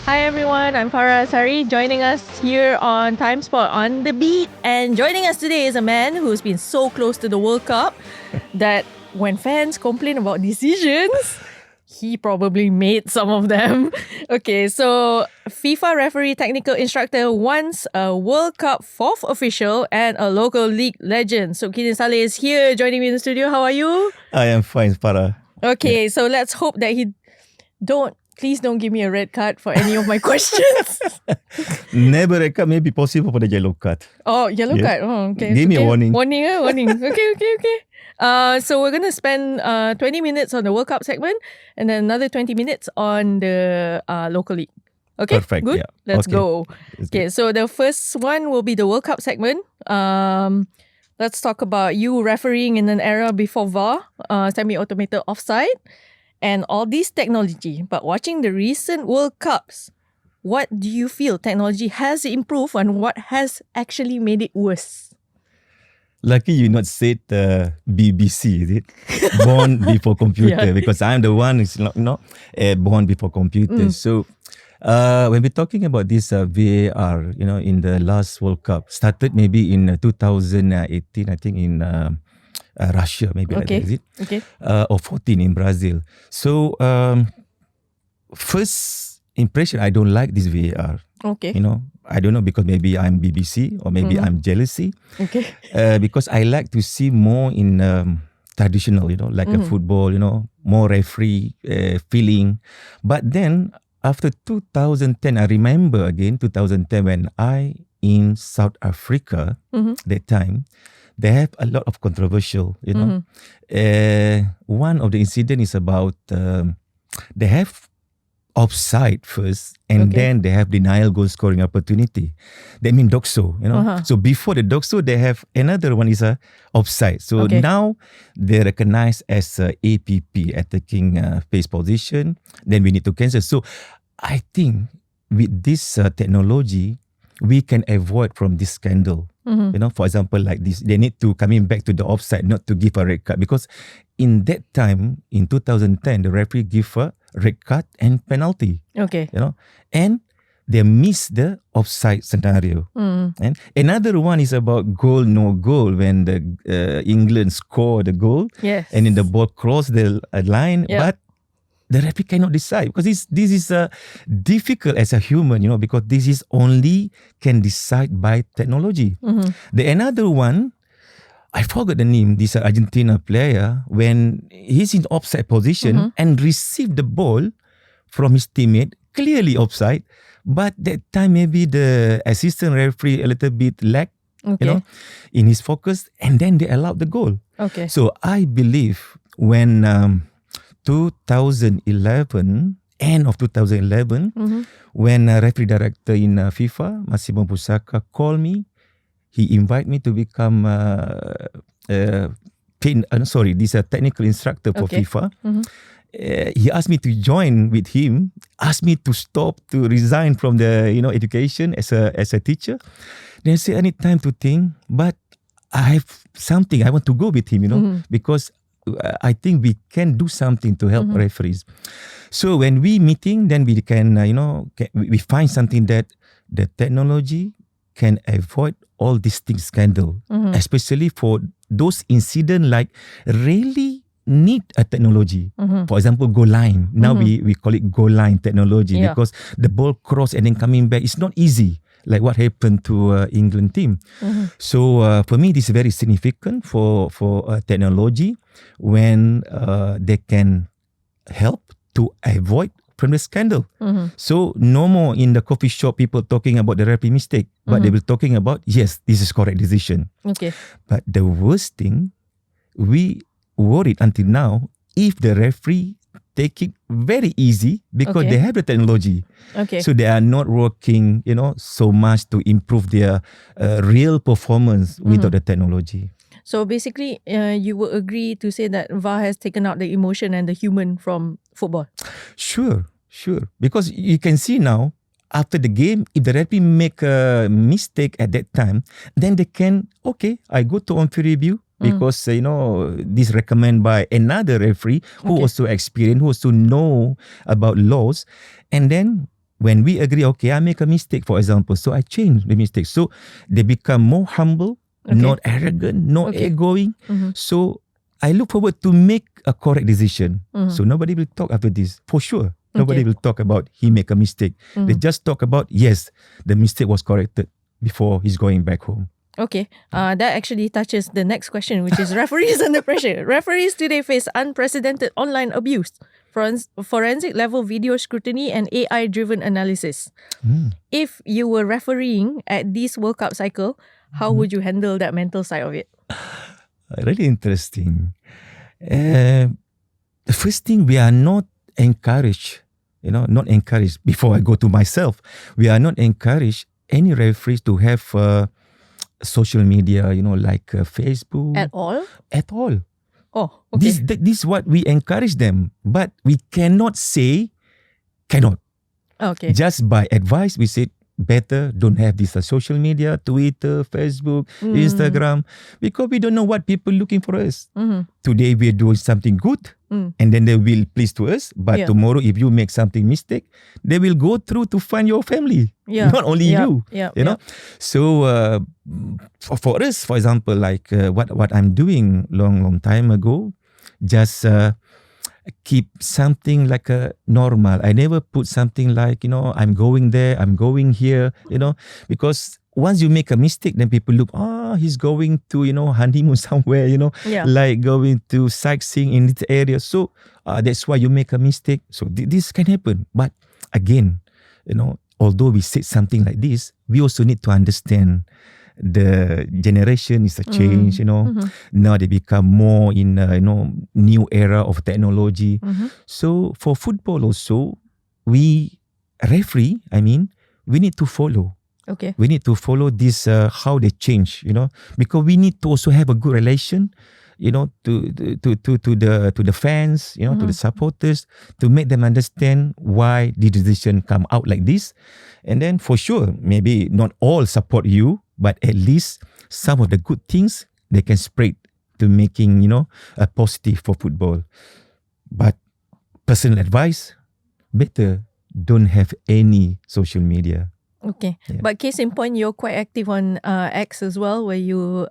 Hi everyone, I'm Farah Asari, joining us here on Timesport on the beat. And joining us today is a man who's been so close to the World Cup that when fans complain about decisions, he probably made some of them. Okay, so FIFA referee technical instructor, once a World Cup fourth official and a local league legend. Subkhiddin Salleh is here joining me in the studio. How are you? I am fine, Farah. Okay, so let's hope that please don't give me a red card for any of my questions. Never red card may be possible for the yellow card. Oh, yellow card. Oh, okay. Give me a warning. Warning. Okay. So we're going to spend 20 minutes on the World Cup segment and then another 20 minutes on the local league. Okay, Perfect. good. Yeah. Let's Okay. go. Okay, so the first one will be the World Cup segment. Let's talk about you refereeing in an era before VAR, semi-automated offside, and all this technology. But watching the recent World Cups, what do you feel technology has improved and what has actually made it worse? Lucky you not said BBC, is it? Born before computer, Yeah. because I'm the one who's not born before computer. So when we're talking about this VAR, in the last World Cup, started maybe in 2018, I think in Russia, maybe like that, is it? Okay. Or 14 in Brazil. So first impression, I don't like this VAR. Okay. I don't know, because maybe I'm BBC or maybe I'm jealousy. Okay. Because I like to see more in traditional, like a football, more referee feeling. But then after 2010, I remember again 2010 when I in South Africa that time. They have a lot of controversial, one of the incident is about they have offside first, and then they have denial goal scoring opportunity. They mean doxo, So before the doxo, they have another one is a offside. So now they recognize as APP, attacking pace position. Then we need to cancel. So I think with this technology, we can avoid from this scandal. For example, like this, they need to coming back to the offside, not to give a red card, because in that time, in 2010, the referee give a red card and penalty. Okay. And they miss the offside scenario. And another one is about goal, no goal, when the England score the goal, Yes. and then the ball cross the line, but the referee cannot decide, because this is difficult as a human, because this is only can decide by technology. The another one, I forgot the name, this Argentina player, when he's in offside position and received the ball from his teammate, clearly offside, but that time maybe the assistant referee a little bit lack, in his focus, and then they allowed the goal. Okay. So I believe when 2011, end of 2011, when referee director in FIFA, Massimo Busacca, called me, he invited me to become this technical instructor for FIFA. He asked me to join with him, asked me to resign from the education as a teacher. Then I said, I need time to think, but I have something, I want to go with him, because I think we can do something to help referees. So when we meeting, then we can, we find something that the technology can avoid all these things scandal, especially for those incidents like really need a technology. For example, goal line. Now we call it goal line technology, because the ball cross and then coming back is not easy, like what happened to England team. So for me, this is very significant for technology when they can help to avoid from the scandal. So no more in the coffee shop people talking about the referee mistake, but they will talking about, yes, this is correct decision. Okay. But the worst thing, we worried until now, if the referee take it very easy, because they have the technology. Okay. So they are not working, so much to improve their real performance without the technology. So basically, you will agree to say that VAR has taken out the emotion and the human from football. Sure. Because you can see now, after the game, if the referee make a mistake at that time, then they can, I go to on-field review, because this recommended by another referee who also experienced, who also know about laws, and then when we agree, okay, I make a mistake, for example, so I change the mistake. So they become more humble, not arrogant, not egoing. So I look forward to make a correct decision. So nobody will talk after this, for sure. Nobody will talk about he make a mistake. They just talk about, yes, the mistake was corrected before he's going back home. Okay, that actually touches the next question, which is referees under pressure. Referees today face unprecedented online abuse, forensic level video scrutiny, and AI-driven analysis. If you were refereeing at this World Cup cycle, how would you handle that mental side of it? Really interesting. The first thing, we are not encouraged, not encouraged, before I go to myself, we are not encouraged any referees to have social media, like Facebook. At all? At all. Oh, okay. This is what we encourage them, but we cannot say cannot. Okay. Just by advice, we said better don't have this social media, Twitter, Facebook, Instagram, because we don't know what people looking for us. Today we're doing something good, and then they will please to us. But tomorrow, if you make something mistake, they will go through to find your family, not only you. You know. So for us, for example, like what I'm doing long time ago, just keep something like a normal. I never put something like, I'm going there, I'm going here, because once you make a mistake, then people look, he's going to, honeymoon somewhere, like going to sightseeing in this area. So that's why you make a mistake. So this can happen. But again, although we said something like this, we also need to understand the generation is a change, Now they become more in new era of technology. So for football also, we need to follow. Okay. We need to follow this how they change, because we need to also have a good relation, to the fans, to the supporters, to make them understand why the decision come out like this. And then for sure, maybe not all support you, but at least some of the good things they can spread to making, a positive for football. But personal advice, better don't have any social media. Okay. Yeah. But case in point, you're quite active on X as well, where you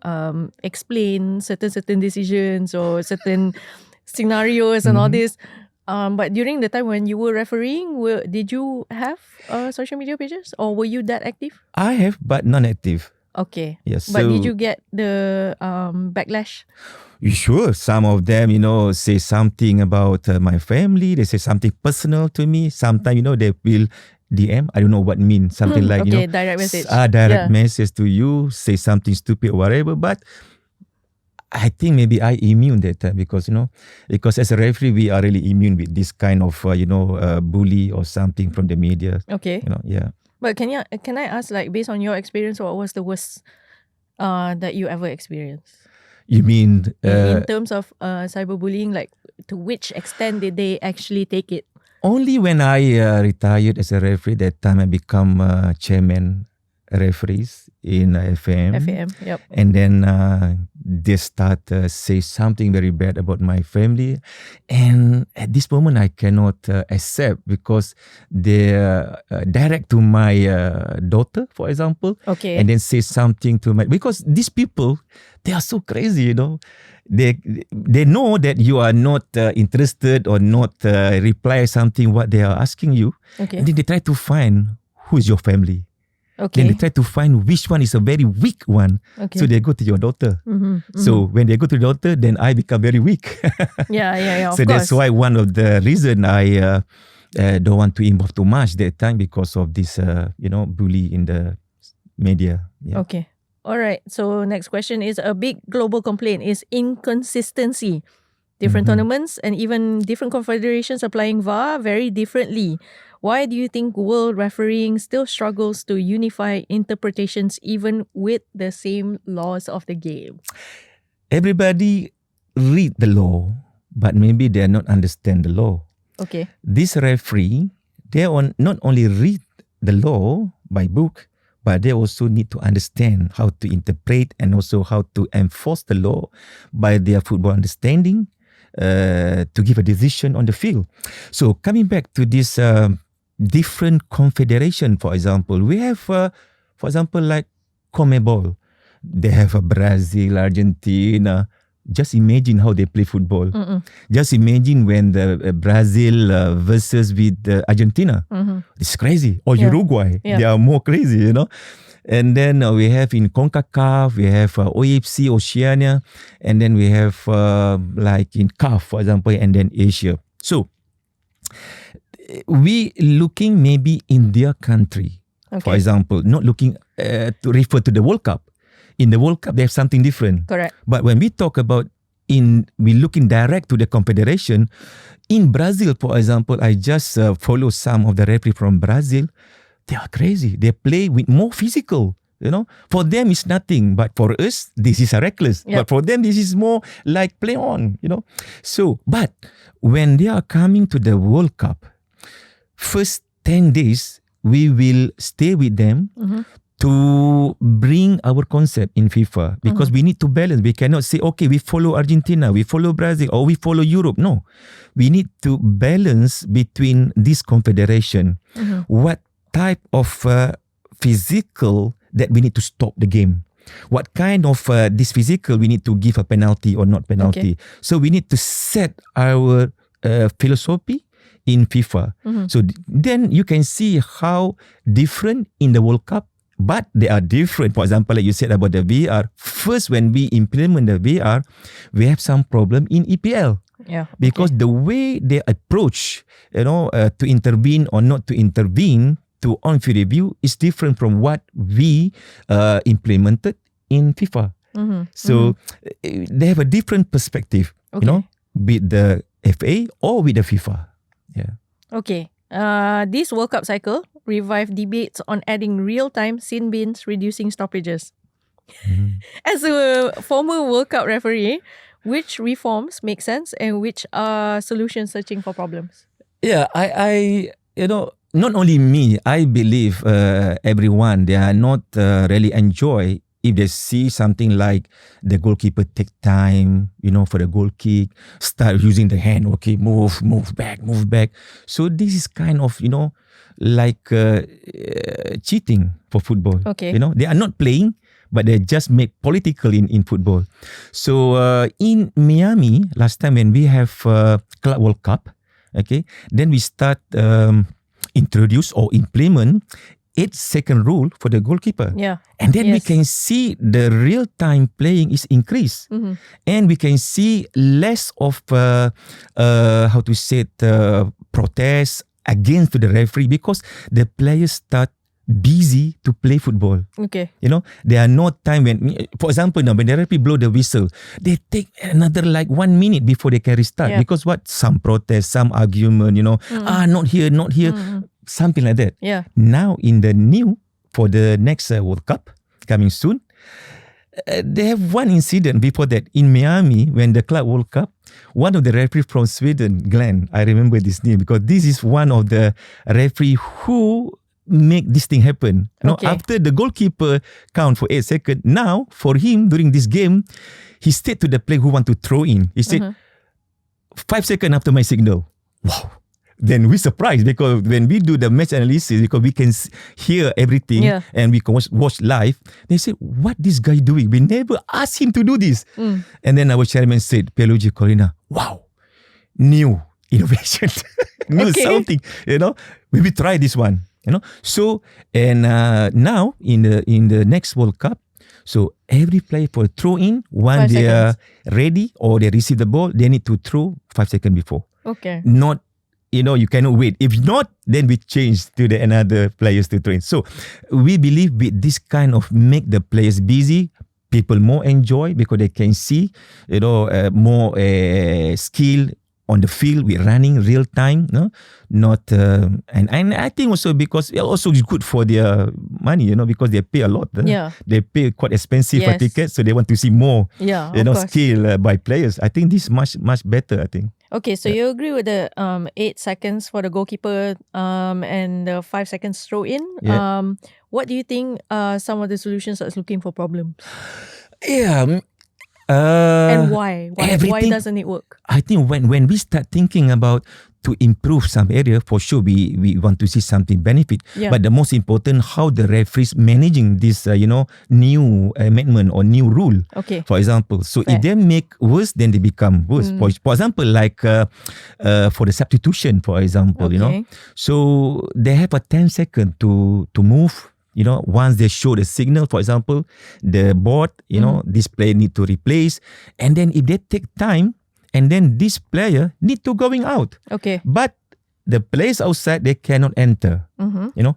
explain certain decisions or certain scenarios and all this. But during the time when you were refereeing, did you have social media pages, or were you that active? I have, but non-active. Okay. Yes. But did you get the backlash? Sure. Some of them, say something about my family. They say something personal to me. Sometimes, they will DM. I don't know what means. Something like, okay, direct message. Direct message to you. Say something stupid or whatever. But I think maybe I immune that time because as a referee, we are really immune with this kind of, bully or something from the media. Okay. Yeah. But can I ask, like, based on your experience, what was the worst that you ever experienced? You mean in terms of cyberbullying, like to which extent did they actually take it? Only when I retired as a referee, that time I become chairman referees in FM. Yep. And then they start say something very bad about my family, and at this moment I cannot accept because they direct to my daughter, for example. Okay. And then say something to because these people, they are so crazy, They know that you are not interested or not reply something what they are asking you. Okay. And then they try to find who is your family. Okay. Then they try to find which one is a very weak one. Okay. So they go to your daughter. So when they go to the daughter, then I become very weak. Yeah, of so course. That's why one of the reason I don't want to involve too much that time because of this, bully in the media. Yeah. Okay. All right. So next question is, a big global complaint is inconsistency. Different tournaments and even different confederations applying VAR very differently. Why do you think world refereeing still struggles to unify interpretations even with the same laws of the game? Everybody read the law, but maybe they not understand the law. Okay. This referee, they not only read the law by book, but they also need to understand how to interpret and also how to enforce the law by their football understanding to give a decision on the field. So coming back to this different confederation. For example, we have, for example, like CONMEBOL. They have a Brazil, Argentina. Just imagine how they play football. Just imagine when the Brazil versus with Argentina. It's crazy. Or Uruguay. They are more crazy, you know. And then we have in CONCACAF, we have OFC, Oceania. And then we have like in CAF, for example, and then Asia. So, we looking maybe in their country, for example, not looking to refer to the World Cup. In the World Cup, they have something different. Correct. But when we talk about we looking direct to the confederation, in Brazil, for example, I just follow some of the referee from Brazil. They are crazy. They play with more physical. You know, for them it's nothing, but for us this is reckless. But for them this is more like play on. You know, so but when they are coming to the World Cup, first 10 days we will stay with them. To bring our concept in FIFA, because we need to balance. We cannot say, okay, we follow Argentina, we follow Brazil, or we follow Europe. No, we need to balance between this confederation. What type of physical that we need to stop the game? What kind of this physical we need to give a penalty or not penalty? So we need to set our philosophy in FIFA. So then you can see how different in the World Cup. But they are different. For example, like you said about the VAR. First, when we implement the VAR, we have some problem in EPL. Because the way they approach, you know, to intervene or not to intervene to on-field review is different from what we implemented in FIFA. So they have a different perspective, you know, with the FA or with the FIFA. Okay. This World Cup cycle revived debates on adding real-time sin bins, reducing stoppages. As a former World Cup referee, which reforms make sense and which are solutions searching for problems? Yeah, I you know, not only me, I believe everyone, they are not really enjoy if they see something like the goalkeeper take time, you know, for the goal kick, start using the hand, okay, move back. So this is kind of, you know, like cheating for football. You know, they are not playing, but they just make political in football. So in Miami, last time when we have Club World Cup, then we start introduce or implement 8-second rule for the goalkeeper. And then we can see the real-time playing is increased. And we can see less of, how to say it, protests against the referee, because the players start busy to play football. You know, there are no time when, for example, now when the referee blow the whistle, they take another like 1 minute before they can restart. Because what? Some protest, some argument, you know, not here. Something like that. Now in the new, for the next World Cup coming soon, they have one incident before that in Miami when the Club World Cup. One of the referees from Sweden, Glenn, I remember this name because this is one of the referee who make this thing happen. Now, after the goalkeeper count for 8 seconds, now for him during this game, he said to the player who want to throw in, he said, 5 seconds after my signal. Wow. Then we surprised because when we do the match analysis, because we can hear everything and we can watch live, they say, what this guy doing? We never asked him to do this. And then our chairman said, Pierluigi Collina, wow, new innovation, new something, you know, we will try this one, you know. So, and now in the next World Cup, so every player for throw in, when they are ready or they receive the ball, they need to throw 5 seconds before. Not, you know, you cannot wait. If not, then we change to the another players to train. So we believe with this kind of make the players busy, people more enjoy because they can see, you know, more skill on the field with running real time, no, not and I think also because it also is good for their money, you know, because they pay a lot. They pay quite expensive for tickets, so they want to see more, you know, skill by players. I think this much better. I think. Okay, so you agree with the 8 seconds for the goalkeeper and the 5 seconds throw in. What do you think some of the solutions that's looking for problems? Yeah, And why? Why Everything. doesn't it work? I think when we start thinking about to improve some area, for sure we want to see something benefit. Yeah. But the most important, how the referees managing this new amendment or new rule. Okay. For example, so Fair. if they make worse, then they become worse. For example, like for the substitution, for example, Okay. so they have a 10 second to move. Once they show the signal, for example, the board, this player need to replace, and then if they take time, and then this player need to going out. Okay. But the players outside, they cannot enter.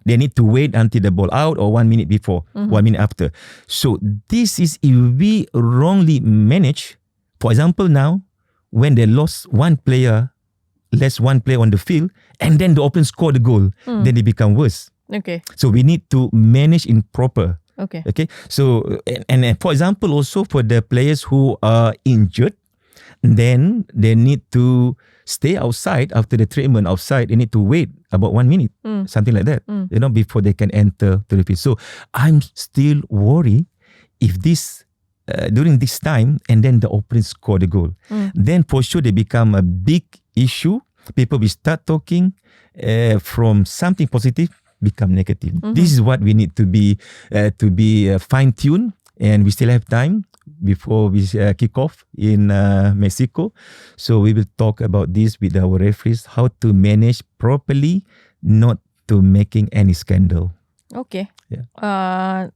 They need to wait until the ball out or 1 minute before, 1 minute after. So this is if we wrongly manage. For example, now when they lost one player on the field, and then the opponent score the goal, then they become worse. Okay. So we need to manage in proper. Okay. So and for example, also for the players who are injured, then they need to stay outside after the treatment outside. They need to wait about 1 minute, something like that, before they can enter to the field. So I'm still worried if this during this time and then the opponent score the goal, then for sure they become a big issue. People will start talking from something positive become negative. This is what we need to be fine-tuned, and we still have time before we kick off in Mexico. So we will talk about this with our referees, how to manage properly, not to making any scandal. Okay. Yeah.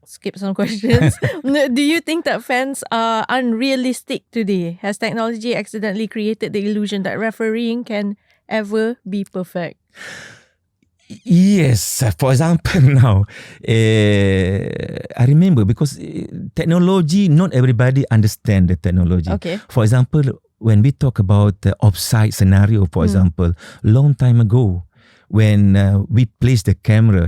Skip some questions. Do you think that fans are unrealistic today? Has technology accidentally created the illusion that refereeing can ever be perfect? Yes, for example, now I remember because technology, not everybody understand the technology. Okay. For example, when we talk about the offside scenario, for example, long time ago, when we place the camera,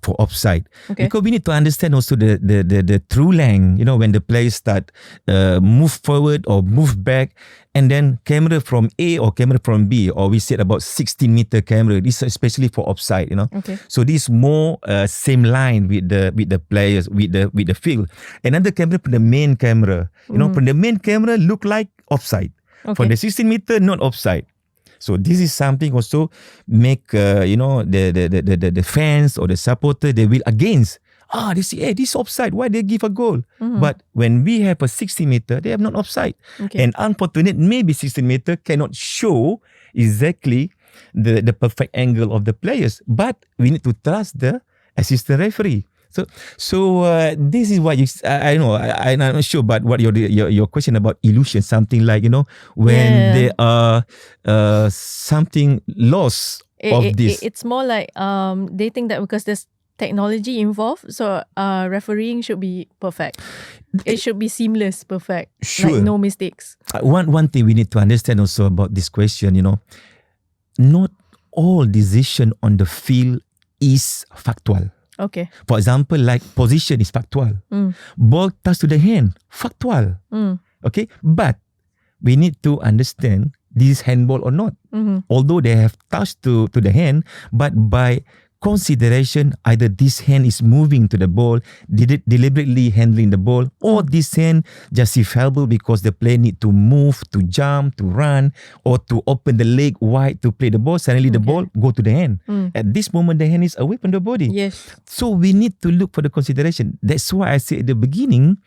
for offside, because we need to understand also the true length. When the players start move forward or move back, and then camera from A or camera from B, or we said about 16-meter camera. This is especially for offside. Okay. So this more same line with the players with the field. Another camera from the main camera. From the main camera look like offside. Okay. For the 16-meter, not offside. So this is something also make the fans or the supporter, they will against. They see, hey, this offside. Why they give a goal? But when we have a 60-meter, they have not offside. Okay. And unfortunate, maybe 16-meter cannot show exactly the perfect angle of the players. But we need to trust the assistant referee. So this is what I know. I'm not sure, but what your question about illusion, something like when there are something loss of this. It's more like they think that because there's technology involved, so refereeing should be perfect. It should be seamless, perfect, sure. Like no mistakes. One thing we need to understand also about this question, not all decision on the field is factual. Okay. For example, like position is factual. Ball touch to the hand, factual. Okay, but we need to understand this is handball or not. Although they have touched to the hand, but by consideration, either this hand is moving to the ball, deliberately handling the ball, or this hand just available because the player need to move, to jump, to run, or to open the leg wide to play the ball. Suddenly the ball go to the hand. At this moment, the hand is away from the body. Yes. So we need to look for the consideration. That's why I said at the beginning,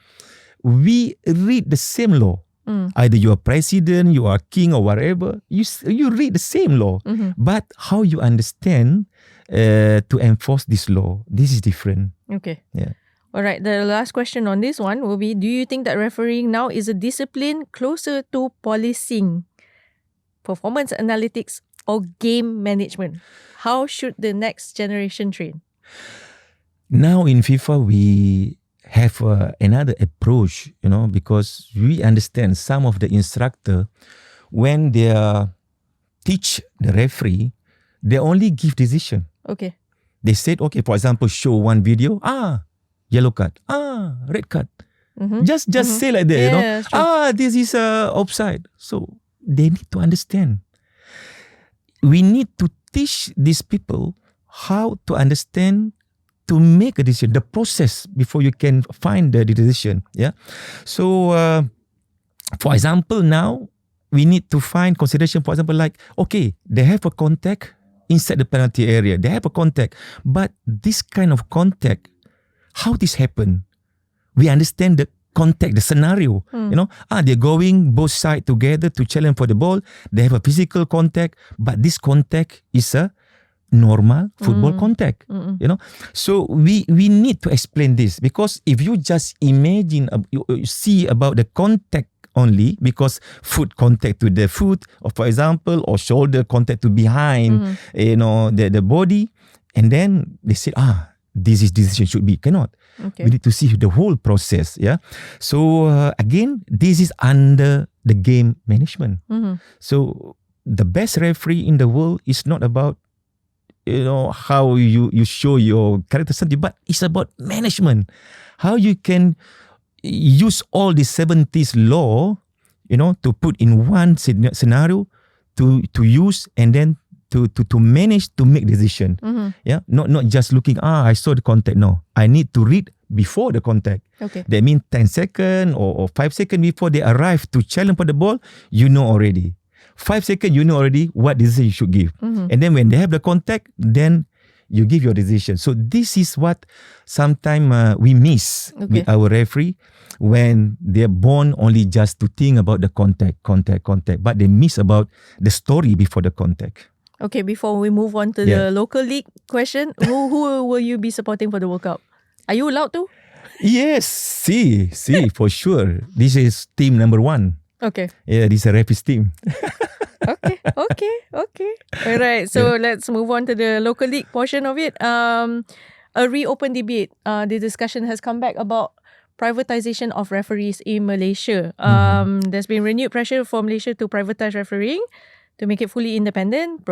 we read the same law. Either you are president, you are king or whatever, you read the same law. But how you understand to enforce this law, this is different. Okay. Yeah. All right. The last question on this one will be, do you think that refereeing now is a discipline closer to policing, performance analytics, or game management? How should the next generation train? Now in FIFA, we have another approach, because we understand some of the instructor, when they teach the referee, they only give decision. Okay. They said, okay, for example, show one video, yellow card, red card. Just say like that, Yeah, this is offside. So they need to understand. We need to teach these people how to understand to make a decision, the process before you can find the decision. Yeah. So, for example, now we need to find consideration. For example, like, okay, they have a contact inside the penalty area. They have a contact, but this kind of contact, how this happen? We understand the contact, the scenario. They're going both sides together to challenge for the ball. They have a physical contact, but this contact is a normal football contact. So we need to explain this, because if you just imagine, you see about the contact only, because foot contact to the foot, or for example, or shoulder contact to behind, the body, and then they say, this is decision should be. Cannot. Okay. We need to see the whole process. Yeah. So again, this is under the game management. So the best referee in the world is not about how you show your character something, but it's about management. How you can use all the 70s law, to put in one scenario to use, and then to manage to make decision. Yeah, not just looking, I saw the contact. No, I need to read before the contact. Okay. That means 10 seconds or 5 seconds before they arrive to challenge for the ball, you know already. 5 seconds, you know already what decision you should give. And then when they have the contact, then you give your decision. So this is what sometimes we miss with our referee, when they're born only just to think about the contact, but they miss about the story before the contact. Okay, before we move on to the local league question, who will you be supporting for the World Cup? Are you allowed to? Yes, for sure. This is team number 1. Okay. Yeah, this is a referee's team. Okay. All right, so let's move on to the local league portion of it. A reopened debate. The discussion has come back about privatization of referees in Malaysia. There's been renewed pressure for Malaysia to privatize refereeing, to make it fully independent,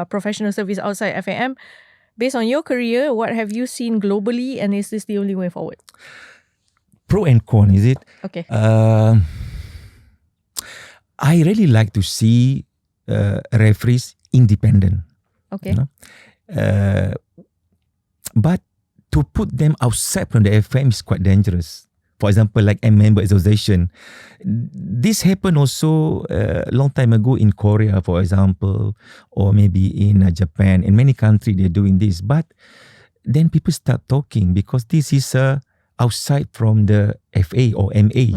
professional service outside FAM. Based on your career, what have you seen globally, and is this the only way forward? Pro and con, is it? Okay. I really like to see referees independent. Okay. But to put them outside from the FM is quite dangerous. For example, like a member association. This happened also a long time ago in Korea, for example, or maybe in Japan. In many countries, they're doing this. But then people start talking, because this is outside from the FA or MA,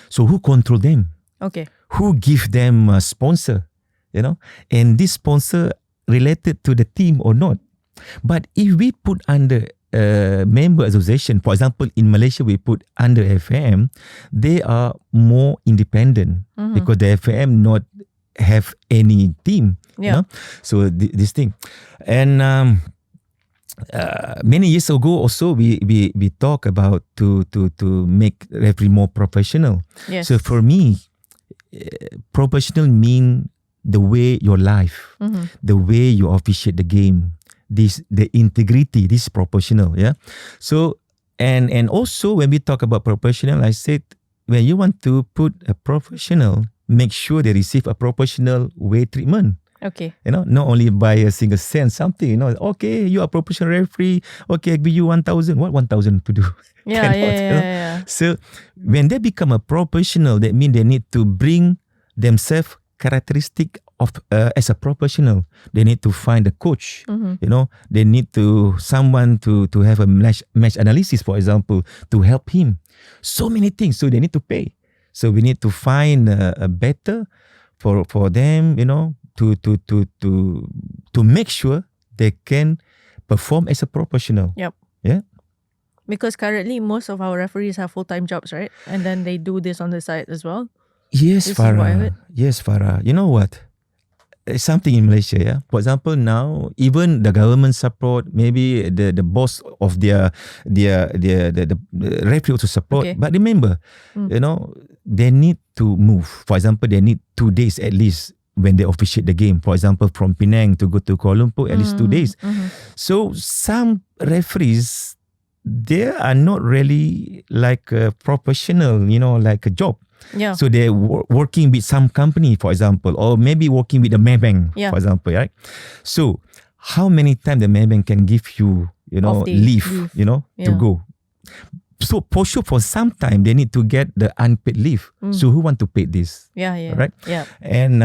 So who control them? Okay. Who give them a sponsor, And this sponsor related to the team or not? But if we put under member association, for example, in Malaysia, we put under FM, they are more independent, because the FM not have any team. So this thing. And many years ago also, we talk about to make referee more professional. Yes. So for me, professional mean the way your life, the way you officiate the game, the integrity, this is proportional. Yeah. So and also when we talk about professional, I said, when you want to put a professional, make sure they receive a proportional way treatment. Okay. Not only by a single cent, something, okay, you are a professional referee, okay, I give you 1,000. What 1,000 to do? Yeah. So when they become a professional, that means they need to bring themselves characteristic of as a professional. They need to find a coach. They need to someone to have a match analysis, for example, to help him. So many things. So they need to pay. So we need to find a better for them, to make sure they can perform as a professional. Yep. Yeah. Because currently most of our referees have full-time jobs, right? And then they do this on the side as well. Yes, Farah. Yes, Farah. You know what? It's something in Malaysia, yeah. For example, now even the government support, maybe the boss of the referee also support. Okay. But remember, they need to move. For example, they need 2 days at least when they officiate the game. For example, from Penang to go to Kuala Lumpur, at least 2 days. So some referees, they are not really like a professional, like a job. Yeah. So they're working with some company, for example, or maybe working with the Maybank, for example, right? So how many times the Maybank can give you, leave, to go. So for sure, for some time, they need to get the unpaid leave. So who want to pay this? Right? Yeah. And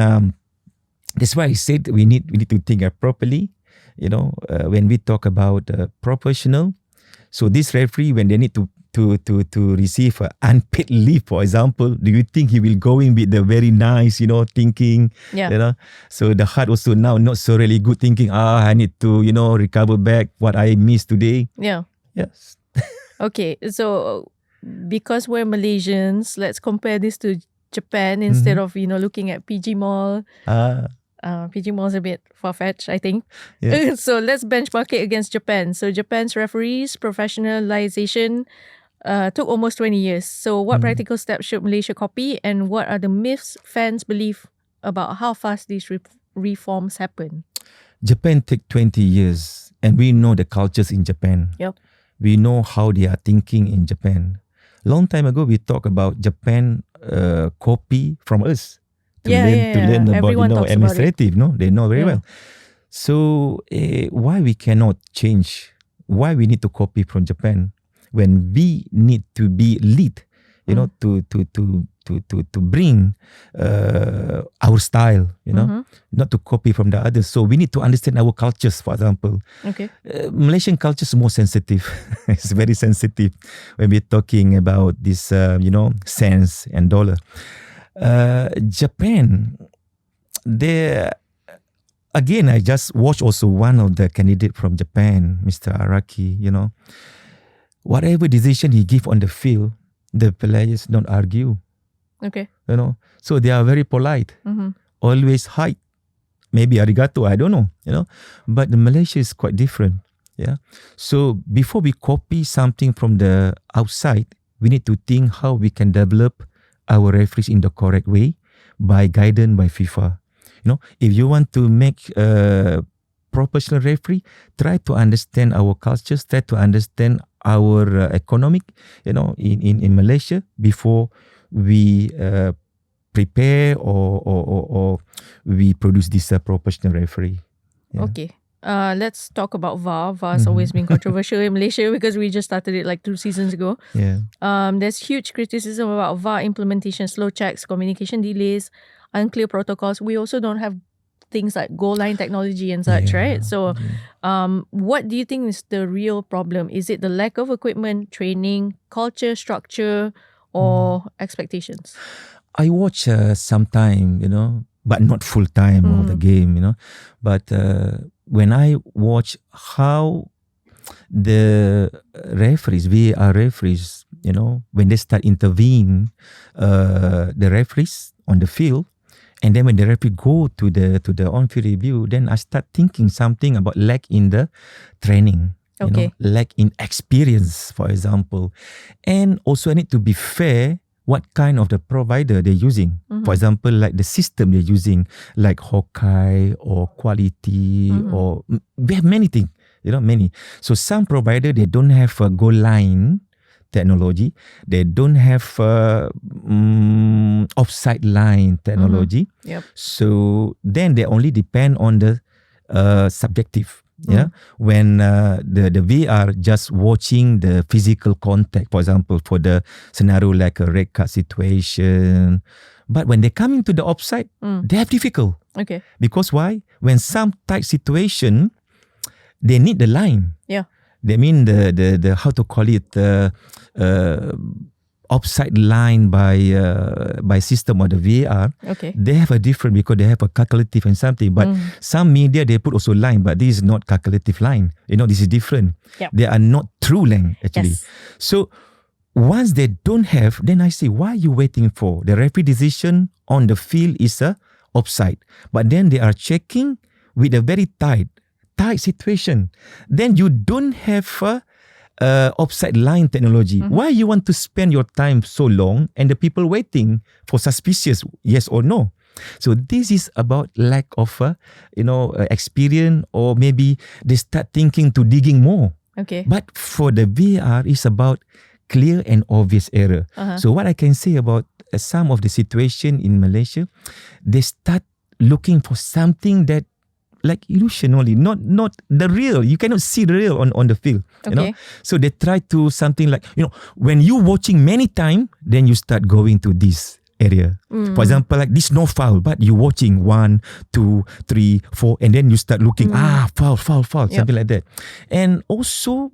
that's why I said we need to think properly. When we talk about professional, so this referee, when they need to receive unpaid leave, for example, do you think he will go in with the very nice, thinking? So the heart also now not so really good thinking. I need to, recover back what I missed today. Yeah. Yes. Okay, so because we're Malaysians, let's compare this to Japan instead of looking at PG Mall. PG Mall's a bit far-fetched, I think. Yeah. So let's benchmark it against Japan. So Japan's referees professionalization took almost 20 years. So what practical steps should Malaysia copy, and what are the myths fans believe about how fast these reforms happen? Japan took 20 years, and we know the cultures in Japan. Yep. We know how they are thinking in Japan. Long time ago, we talked about Japan copy from us. To learn about administrative, they know very well. So why we cannot change? Why we need to copy from Japan when we need to be lead? To bring our style. Not to copy from the others. So we need to understand our cultures. For example, Malaysian culture is more sensitive. It's very sensitive when we're talking about this, cents and dollar. Japan, again, I just watched also one of the candidate from Japan, Mr. Araki, whatever decision he give on the field, the players don't argue. Okay. So they are very polite, always hide. Maybe arigato, I don't know, but Malaysia is quite different. Yeah. So before we copy something from the outside, we need to think how we can develop our referees in the correct way by guidance by FIFA. If you want to make a professional referee, try to understand our cultures, try to understand our economic, in Malaysia before we prepare or we produce this professional referee. Yeah. Okay. Let's talk about VAR. VAR has always been controversial in Malaysia because we just started it like 2 seasons ago. Yeah. There's huge criticism about VAR implementation, slow checks, communication delays, unclear protocols. We also don't have things like goal line technology and such, right? So what do you think is the real problem? Is it the lack of equipment, training, culture, structure, or expectations? I watch sometime, but not full time of the game, But when I watch how the referees, VAR referees, when they start intervene, the referees on the field, and then when the referee go to the on-field review, then I start thinking something about lack in the training, lack in experience, for example, and also I need to be fair. What kind of the provider they're using? For example, like the system they're using, like Hawkeye or Quality, or we have many things, many. So some provider, they don't have a goal line technology. They don't have offside line technology. Yep. So then they only depend on the subjective. Yeah, when the VAR just watching the physical contact, for example, for the scenario like a red card situation, but when they come into the offside, they have difficult. Okay. Because why? When some tight situation, they need the line. Yeah. They mean the how to call it offside line by system of the VAR. Okay. They have a different because they have a calculative and something. But some media they put also line, but this is not calculative line. This is different. Yep. They are not true line actually. Yes. So once they don't have, then I say, why are you waiting for? The referee decision on the field is a offside. But then they are checking with a very tight situation. Then you don't have offside line technology. Why you want to spend your time so long and the people waiting for suspicious yes or no? So this is about lack of experience, or maybe they start thinking to digging more. Okay. But for the VAR, it's about clear and obvious error. So what I can say about some of the situation in Malaysia, they start looking for something that like illusion only, not the real. You cannot see the real on the field. You know, so they try to something like, you know, when you watching many time, then you start going to this area. For example, like this no foul, but you watching 1, 2, 3, 4, and then you start looking foul, something like that. And also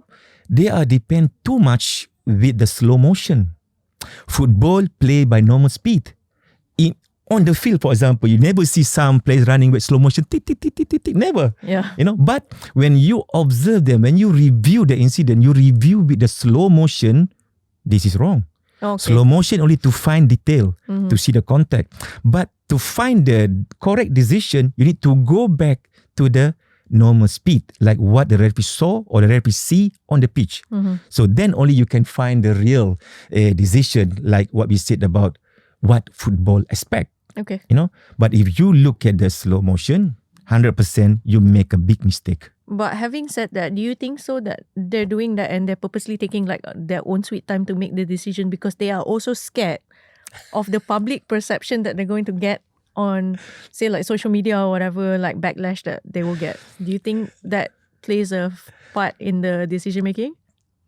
they are depend too much with the slow motion. Football play by normal speed. On the field, for example, you never see some players running with slow motion. Tick, tick, tick, tick, tick, tick, never. Yeah. You know, but when you observe them, when you review the incident, you review with the slow motion, this is wrong. Slow motion only to find detail, to see the contact. But to find the correct decision, you need to go back to the normal speed, like what the referee saw or the referee see on the pitch. So then only you can find the real decision, like what we said about what football expect. You know, but if you look at the slow motion, 100% you make a big mistake. But having said that, do you think so that they're doing that and they're purposely taking like their own sweet time to make the decision because they are also scared of the public perception that they're going to get on, say, like social media or whatever, like backlash that they will get? Do you think that plays a part in the decision making?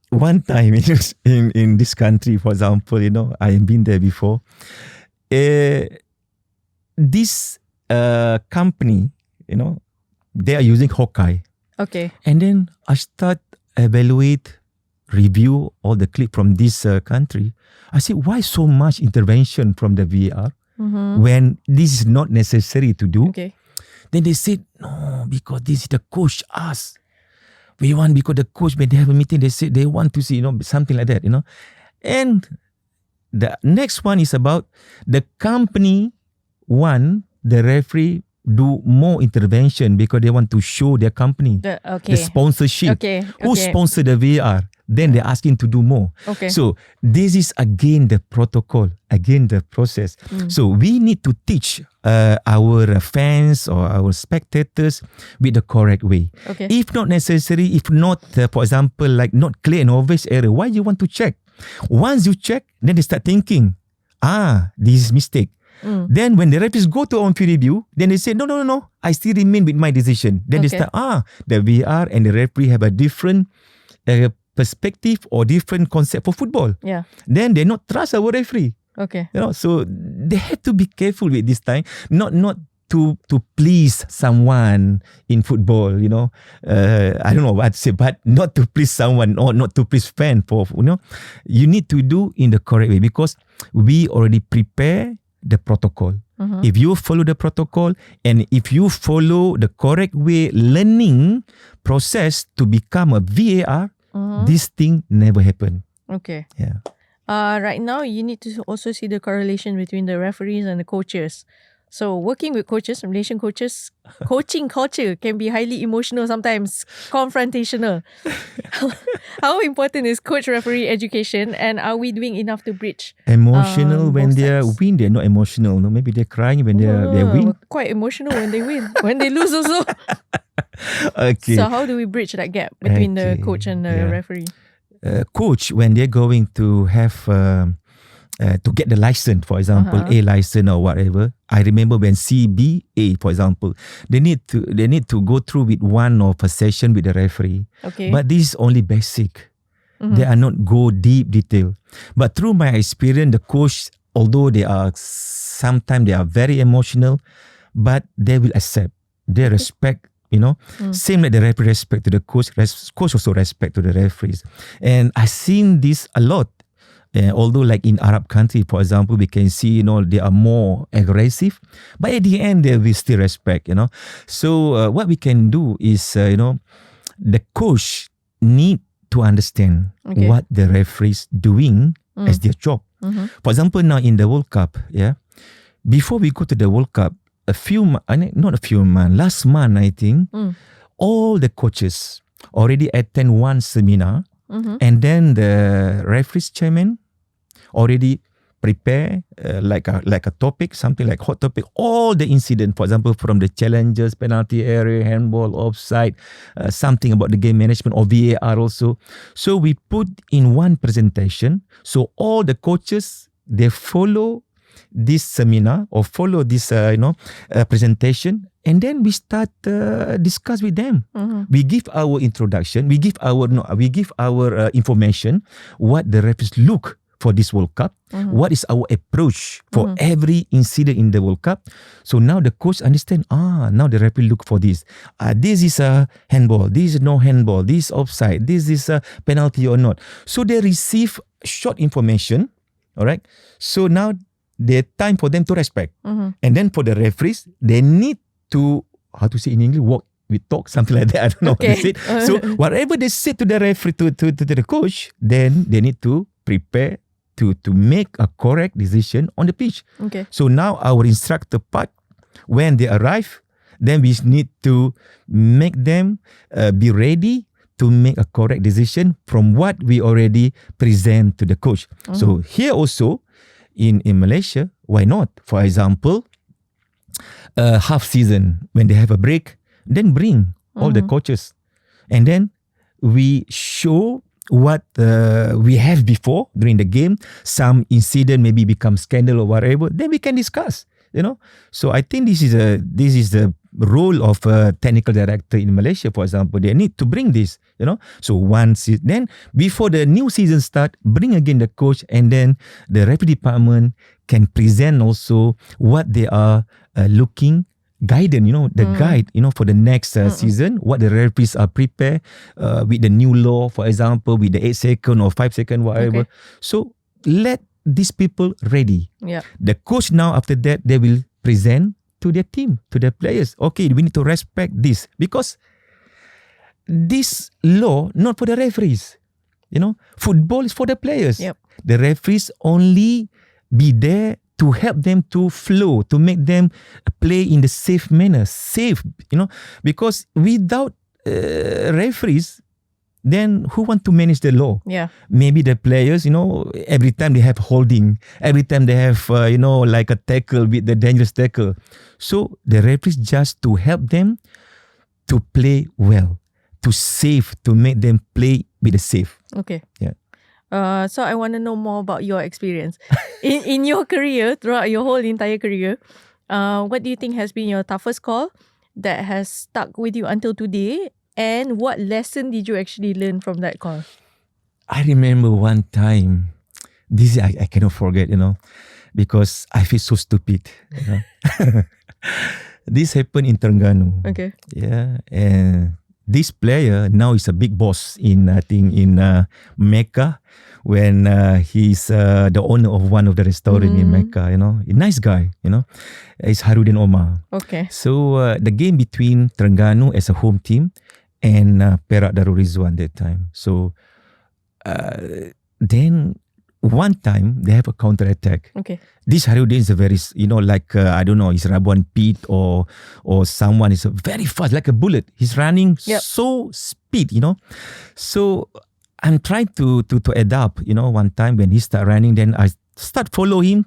One time in this country, for example, you know, I have been there before. This company, you know, they are using Hawkeye. And then I start evaluate, review all the clip from this country. I said, why so much intervention from the VAR when this is not necessary to do? Then they said, no, because this is the coach asked. We want, because the coach, when they have a meeting, they said they want to see, you know, something like that, you know. And the next one is about the company want the referee do more intervention because they want to show their company the sponsorship. Who sponsored the VAR? Then they're asking to do more. So this is again the protocol, again the process. So we need to teach our fans or our spectators with the correct way. If not necessary, if not, for example, like not clear and obvious error, why you want to check? Once you check, then they start thinking, this is mistake. Then when the referees go to on-field review, then they say, no, I still remain with my decision. Then they start, the VAR and the referee have a different perspective or different concept for football. Then they not trust our referee. You know, so they have to be careful with this time, not to please someone in football, you know. I don't know what to say, but not to please someone or not to please fan for, you know. You need to do in the correct way because we already prepare the protocol. If you follow the protocol and if you follow the correct way learning process to become a VAR, this thing never happen. Right now, you need to also see the correlation between the referees and the coaches. So working with coaches, Malaysian coaches, coaching culture can be highly emotional, sometimes confrontational. How important is coach-referee education, and are we doing enough to bridge? Emotional when they win, they're not emotional. No, maybe they're crying when they win. Quite emotional when they win. When they lose also. So how do we bridge that gap between the coach and the referee? Coach, when they're going to have to get the license, for example, A license or whatever. I remember when CBA, for example, they need to go through with one of a session with the referee. But this is only basic. They are not go deep detail. But through my experience, the coach, although they are sometimes they are very emotional, but they will accept. They respect. You know, same like the referee respect to the coach. Coach also respect to the referees, and I've seen this a lot. Although like in Arab country, for example, we can see, you know, they are more aggressive, but at the end they will still respect, you know. So what we can do is, you know, the coach need to understand what the referees doing as their job. For example, now in the World Cup, before we go to the World Cup, last month I think, all the coaches already attend one seminar. And then the referees chairman already prepare like a topic, something like hot topic, all the incident, for example, from the challenges, penalty area, handball, offside, something about the game management or VAR also. So we put in one presentation. So all the coaches, they follow this seminar or follow this presentation, And then we start discuss with them. We give our introduction. We give our information. What the referees look for this World Cup. What is our approach for every incident in the World Cup? So now the coach understand. Now the referee look for this. This is a handball. This is no handball. This is offside. This is a penalty or not. So they receive short information. All right. So now the time for them to respect. And then for the referees, they need to, how to say in English, walk with talk, something like that. I don't know what to say. So whatever they say to the referee, to the coach, then they need to prepare to make a correct decision on the pitch. Okay. So now our instructor part, when they arrive, then we need to make them be ready to make a correct decision from what we already present to the coach. So here also, in Malaysia, why not? For example, half season, when they have a break, then bring all the coaches. And then we show what we have before during the game. Some incident maybe become scandal or whatever. Then we can discuss, So I think this is the role of a technical director in Malaysia, for example. They need to bring this, So then before the new season start, bring again the coach, and then the referee department can present also what they are looking, guidance, the guide, for the next season, what the referees are prepared with the new law, for example, with the 8 second or 5 second, whatever. Okay. So let these people ready. Yeah. The coach now, after that, they will present to their team, to their players. Okay, we need to respect this because this law not for the referees. Football is for the players. Yep. The referees only be there to help them to flow, to make them play in the safe manner. Safe, because without referees, then who want to manage the law? Yeah. Maybe the players, every time they have holding, every time they have, like a tackle with the dangerous tackle. So the referees just to help them to play well, to save, to make them play with the safe. Okay. Yeah. So I want to know more about your experience in your career, throughout your whole entire career. What do you think has been your toughest call that has stuck with you until today? And what lesson did you actually learn from that call? I remember one time, this I cannot forget, because I feel so stupid. This happened in Terengganu. Okay. Yeah, and this player now is a big boss in, I think, in Mecca, when he's the owner of one of the restaurant in Mecca, a nice guy, It's Harudin Omar. Okay. So the game between Terengganu as a home team and Perak Darul Rizwan that time. So then one time they have a counter attack. Okay. This Harudin is a very, I don't know, he's Rabuan Pete or someone is very fast, like a bullet. He's running so speed, So I'm trying to adapt, one time when he start running, then I start follow him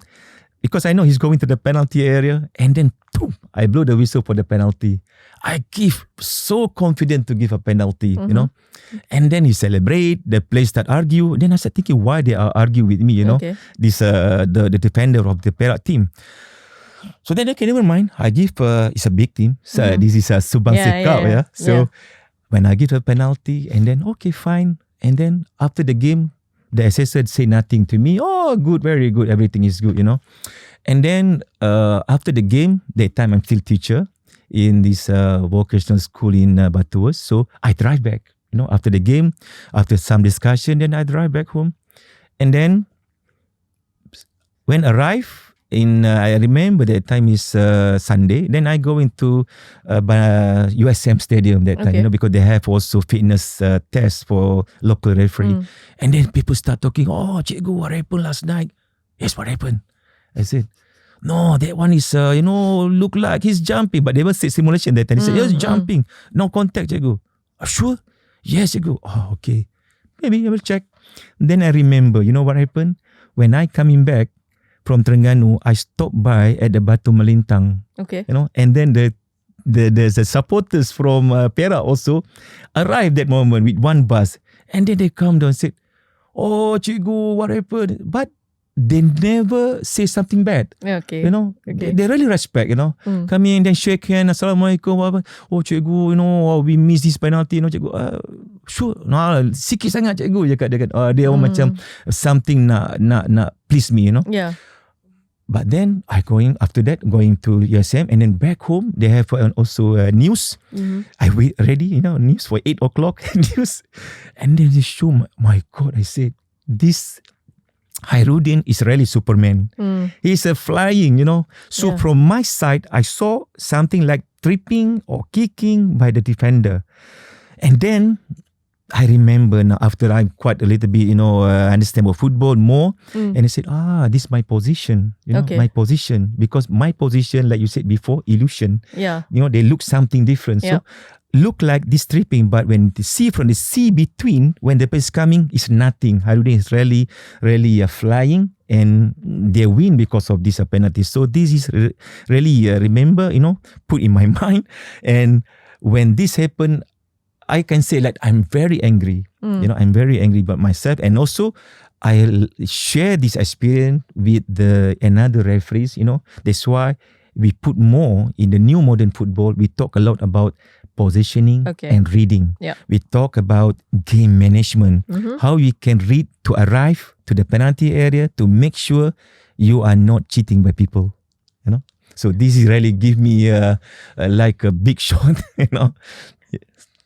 because I know he's going to the penalty area, and then boom, I blow the whistle for the penalty. I give so confident to give a penalty, and then he celebrate, the players start argue. Then I start thinking why they are argue with me, Okay. This the defender of the Perak team. So then, okay, never mind. I give, it's a big team. So this is a Subang Cup, yeah. So when I give a penalty, and then, okay, fine. And then after the game, the assessor say nothing to me. Oh, good, very good. Everything is good, And then after the game, that time I'm still teacher in this vocational school in Batuas. So I drive back, after the game, after some discussion, then I drive back home. And then when I arrive, I remember that time is Sunday. Then I go into USM Stadium that time, because they have also fitness tests for local referee. And then people start talking, oh, Cikgu, what happened last night? Yes, what happened? I said, no, that one is, look like he's jumping. But they will say simulation that time. They said, yes, jumping. No contact, Cikgu. Sure? Yes, Cikgu. Oh, okay. Maybe I will check. Then I remember, what happened? When I coming back from Terengganu, I stopped by at the Batu Melintang. Okay. And then the supporters from Perak also arrived that moment with one bus. And then they come down and said, oh, Cikgu, what happened? But they never say something bad. Okay. You know, they really respect, you know. Come in, then shake hand, Assalamualaikum, oh cikgu, you know, we miss this penalty, you know, cikgu. Sure, sikit sangat cikgu, cakap dia kan. Dia macam something nak please me, you know. Yeah. But then going to USM, and then back home they have also news. I wait ready, you know, news for 8 o'clock news, and then they show my God. I said, this Hairudin is really Superman. He's flying, you know. So from my side, I saw something like tripping or kicking by the defender, and then I remember now, after I'm quite a little bit, you know, understand about football more, and I said, this is my position, you know, my position, because my position, like you said before, illusion. Yeah. You know, they look something different. So look like this tripping, but when they see from the sea between, when the ball is coming, it's nothing. Harudin is really flying, and they win because of this penalty. So this is really remember, you know, put in my mind. And when this happened, I can say like I'm very angry. You know, I'm very angry about myself, and also I share this experience with another referees. You know, that's why we put more in the new modern football. We talk a lot about positioning and reading. Yeah. We talk about game management, how you can read to arrive to the penalty area to make sure you are not cheating by people. You know, so this is really give me like a big shot. You know.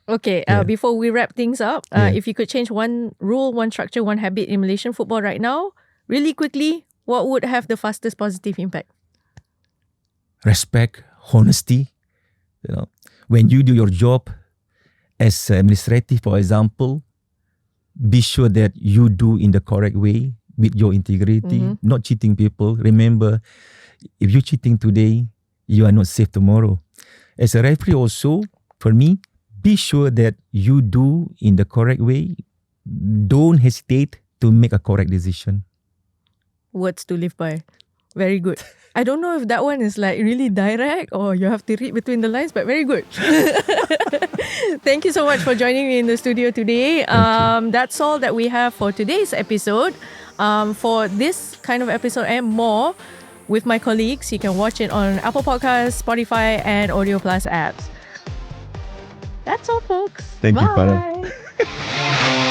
Okay, before we wrap things up, if you could change one rule, one structure, one habit in Malaysian football right now, really quickly, what would have the fastest positive impact? Respect, honesty. You know, when you do your job as administrative, for example, be sure that you do in the correct way with your integrity, not cheating people. Remember, if you're cheating today, you are not safe tomorrow. As a referee also, for me, be sure that you do in the correct way. Don't hesitate to make a correct decision. Words to live by. Very good. I don't know if that one is like really direct or you have to read between the lines, but very good. Thank you so much for joining me in the studio today. That's all that we have for today's episode. For this kind of episode and more with my colleagues, you can watch it on Apple Podcasts, Spotify, and Audio Plus apps. That's all, folks. Thank you, Bye.